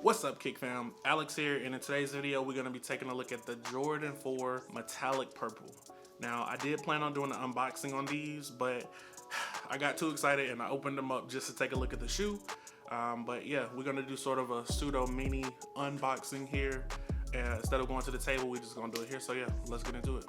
What's up, Kick Fam? Alex here, and in today's video we're going to be taking a look at the Jordan 4 Metallic Purple. Now, I did plan on doing an unboxing on these, but I got too excited and I opened them up just to take a look at the shoe. But yeah, we're going to do sort of a pseudo mini unboxing here. Instead of going to the table, we're just going to do it here. So yeah, let's get into it.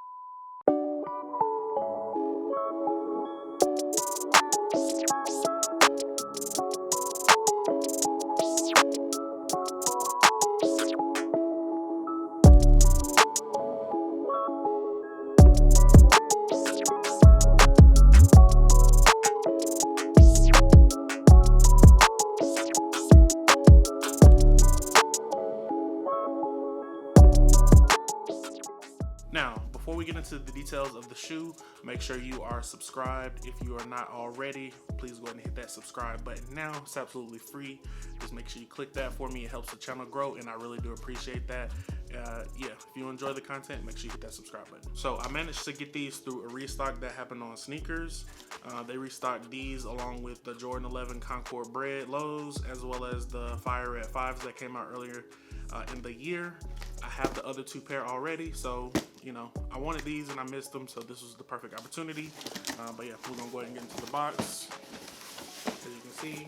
Now, before we get into the details of the shoe, make sure you are subscribed. If you are not already, please go ahead and hit that subscribe button now. It's absolutely free. Just make sure you click that for me. It helps the channel grow, and I really do appreciate that. Yeah, if you enjoy the content, make sure you hit that subscribe button. So I managed to get these through a restock that happened on sneakers. They restocked these along with the Jordan 11 Concord Bread lows, as well as the Fire Red 5s that came out earlier in the year. I have the other two pair already, so you know, I wanted these and I missed them, so this was the perfect opportunity. But yeah, we're gonna go ahead and get into the box. As you can see,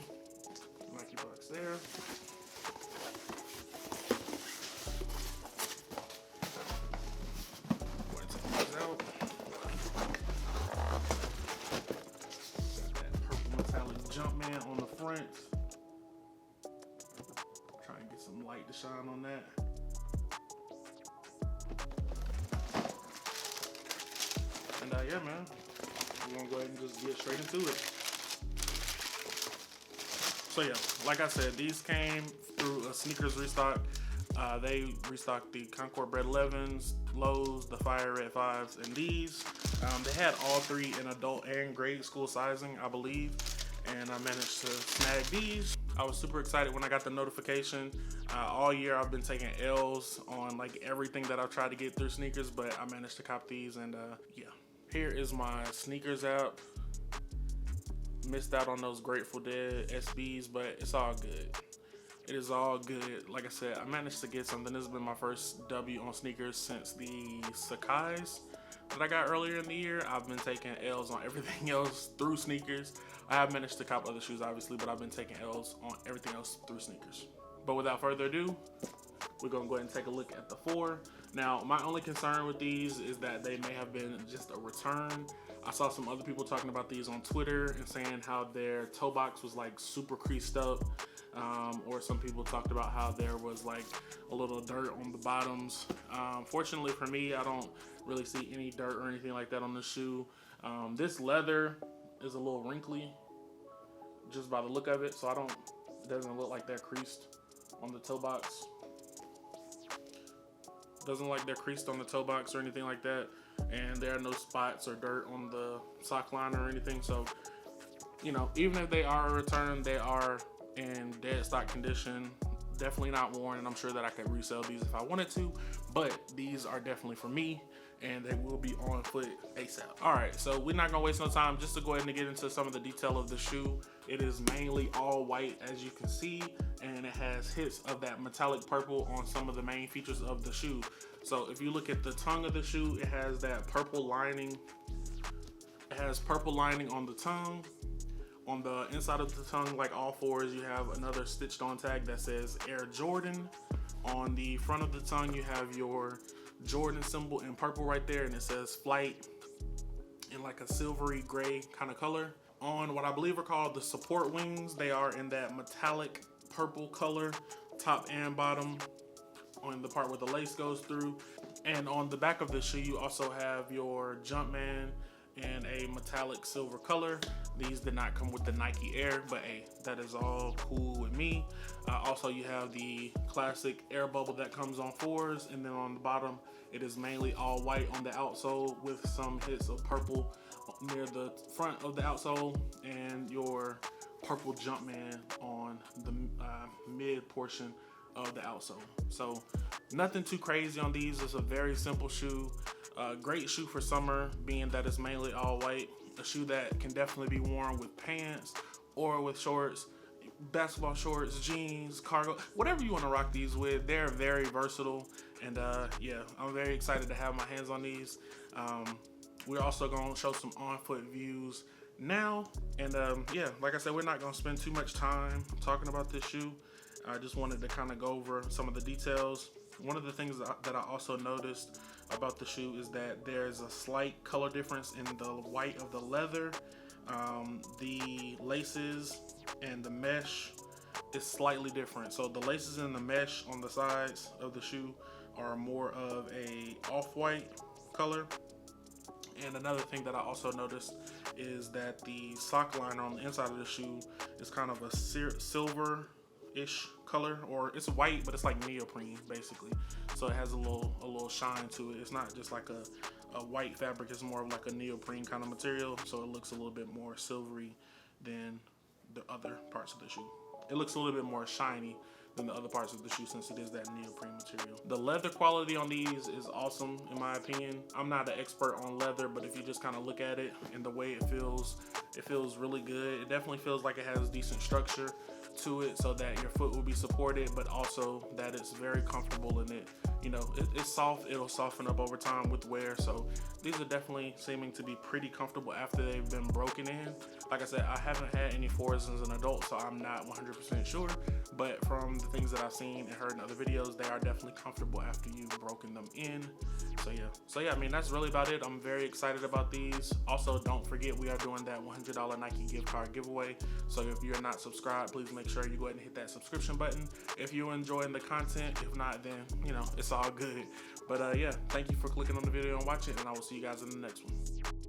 Nike box there. Go ahead and take these out. Got that purple metallic Jumpman on the front. Try and get some light to shine on that. And yeah, man, we're gonna go ahead and just get straight into it. So yeah, like I said, these came through a sneakers restock. They restocked the Concord Bread 11s, lows, the Fire Red 5s, and these. They had all three in adult and grade school sizing, I believe, and I managed to snag these. I was super excited when I got the notification. All year I've been taking L's on like everything that I've tried to get through sneakers, but I managed to cop these, and yeah. Here is my sneakers app. Missed out on those Grateful Dead SBs, but it's all good. It is all good. Like I said, I managed to get something. This has been my first W on sneakers since the Sakai's that I got earlier in the year. I've been taking L's on everything else through sneakers. I have managed to cop other shoes, obviously, but I've been taking L's on everything else through sneakers. But without further ado, we're gonna go ahead and take a look at the 4. Now, my only concern with these is that they may have been just a return. I saw some other people talking about these on Twitter and saying how their toe box was like super creased up. Or some people talked about how there was like a little dirt on the bottoms. Fortunately for me, I don't really see any dirt or anything like that on the shoe. This leather is a little wrinkly just by the look of it, so it doesn't look like they're creased on the toe box. Doesn't look like they're creased on the toe box or anything like that, and there are no spots or dirt on the sock liner or anything. So, you know, even if they are a return, they are in dead stock condition, definitely not worn, and I'm sure that I could resell these if I wanted to, but these are definitely for me, and they will be on foot ASAP. All right, so we're not gonna waste no time. Just to go ahead and get into some of the detail of the shoe, it is mainly all white, as you can see, and it has hits of that metallic purple on some of the main features of the shoe. So if you look at the tongue of the shoe, it has that purple lining. It has purple lining on the tongue. On the inside of the tongue, like all fours, you have another stitched on tag that says Air Jordan. On the front of the tongue, you have your Jordan symbol in purple right there, and it says Flight in like a silvery gray kind of color. On what I believe are called the support wings, they are in that metallic purple color, top and bottom, on the part where the lace goes through. And on the back of the shoe, you also have your Jumpman in a metallic silver color. These did not come with the Nike Air, but hey, that is all cool with me. Also, you have the classic air bubble that comes on 4s, and then on the bottom, it is mainly all white on the outsole with some hits of purple near the front of the outsole, and your purple Jumpman on the mid portion of the outsole. So nothing too crazy on these. It's a very simple shoe. Great shoe for summer, being that it's mainly all white. A shoe that can definitely be worn with pants or with shorts. basketball shorts, jeans, cargo, whatever you want to rock these with. They're very versatile, and yeah, I'm very excited to have my hands on these. We're also going to show some on-foot views now, and yeah, like I said, we're not going to spend too much time talking about this shoe. I just wanted to kind of go over some of the details. One of the things that I also noticed about the shoe is that there's a slight color difference in the white of the leather. The laces and the mesh is slightly different. So the laces and the mesh on the sides of the shoe are more of a off-white color. And another thing that I also noticed is that the sock liner on the inside of the shoe is kind of a silver-ish color, or it's white, but it's like neoprene basically. So it has a little shine to it. It's not just like a white fabric, it's more of like a neoprene kind of material. So it looks a little bit more silvery than the other parts of the shoe. It looks a little bit more shiny than the other parts of the shoe since it is that neoprene material. The leather quality on these is awesome in my opinion. I'm not an expert on leather, but if you just kind of look at it and the way it feels really good. It definitely feels like it has decent structure to it so that your foot will be supported, but also that it's very comfortable in it. You know, it's soft, it'll soften up over time with wear. So these are definitely seeming to be pretty comfortable after they've been broken in. Like I said, I haven't had any 4s as an adult, so I'm not 100% sure, but from the things that I've seen and heard in other videos, they are definitely comfortable after you've broken them in. So yeah, I mean, that's really about it. I'm very excited about these. Also, don't forget, we are doing that $100 Nike gift card giveaway. So if you're not subscribed, please make sure you go ahead and hit that subscription button if you're enjoying the content. If not, then, you know, it's all good. But yeah, thank you for clicking on the video and watching, and I will see you guys in the next one.